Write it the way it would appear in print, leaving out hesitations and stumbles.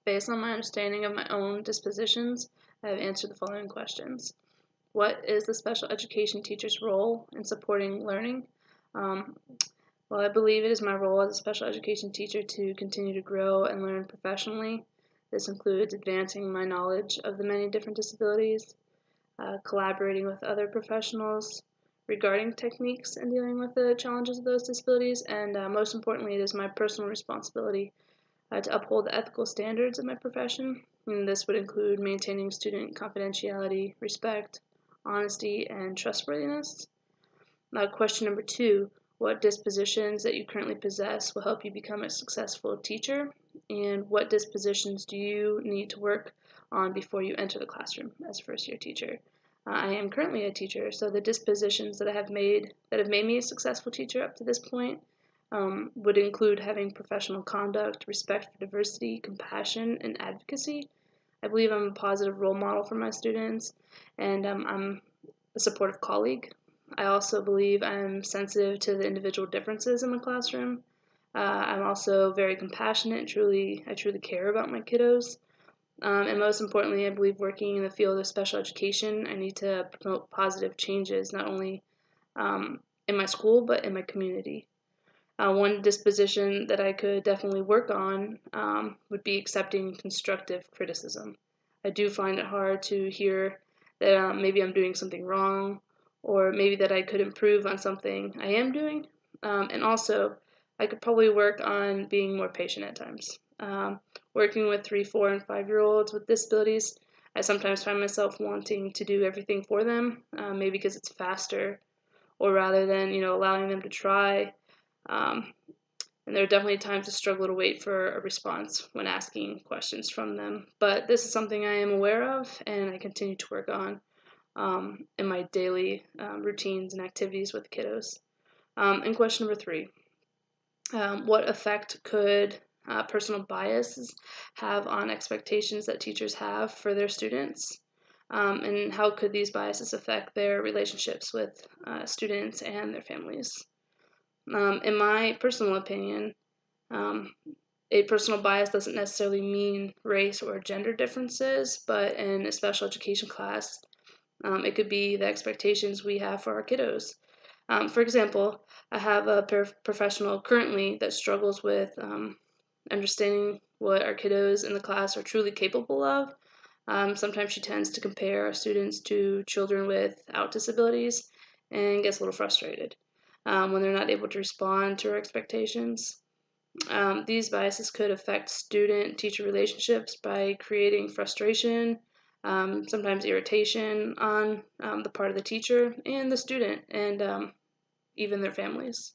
Based on my understanding of my own dispositions, I have answered the following questions. What is the special education teacher's role in supporting learning? Um, well, I believe it is my role as a special education teacher to continue to grow and learn professionally. This includes advancing my knowledge of the many different disabilities, collaborating with other professionals regarding techniques and dealing with the challenges of those disabilities, and most importantly, it is my personal responsibility to uphold the ethical standards of my profession. And this would include maintaining student confidentiality, respect, honesty, and trustworthiness. Now, question number 2, what dispositions that you currently possess will help you become a successful teacher? And what dispositions do you need to work on before you enter the classroom as a first-year teacher? I am currently a teacher, so the dispositions that have made me a successful teacher up to this point would include having professional conduct, respect for diversity, compassion, and advocacy. I believe I'm a positive role model for my students, and I'm a supportive colleague. I also believe I'm sensitive to the individual differences in the classroom. I'm also very compassionate. I truly care about my kiddos. And most importantly, I believe working in the field of special education, I need to promote positive changes, not only in my school, but in my community. One disposition that I could definitely work on would be accepting constructive criticism. I do find it hard to hear that maybe I'm doing something wrong, or maybe that I could improve on something I am doing. And also, I could probably work on being more patient at times. Working with 3, 4, and 5-year-olds with disabilities, I sometimes find myself wanting to do everything for them, maybe because it's faster, or rather than allowing them to try. Um, and there are definitely times to struggle to wait for a response when asking questions from them. But this is something I am aware of and I continue to work on in my daily routines and activities with kiddos. And question number 3, what effect could personal biases have on expectations that teachers have for their students? And how could these biases affect their relationships with students and their families? In my personal opinion, um, a personal bias doesn't necessarily mean race or gender differences, but in a special education class, it could be the expectations we have for our kiddos. For example, I have a professional currently that struggles with understanding what our kiddos in the class are truly capable of. Sometimes she tends to compare our students to children without disabilities and gets a little frustrated when they're not able to respond to her expectations. These biases could affect student-teacher relationships by creating frustration, sometimes irritation on the part of the teacher and the student, and even their families.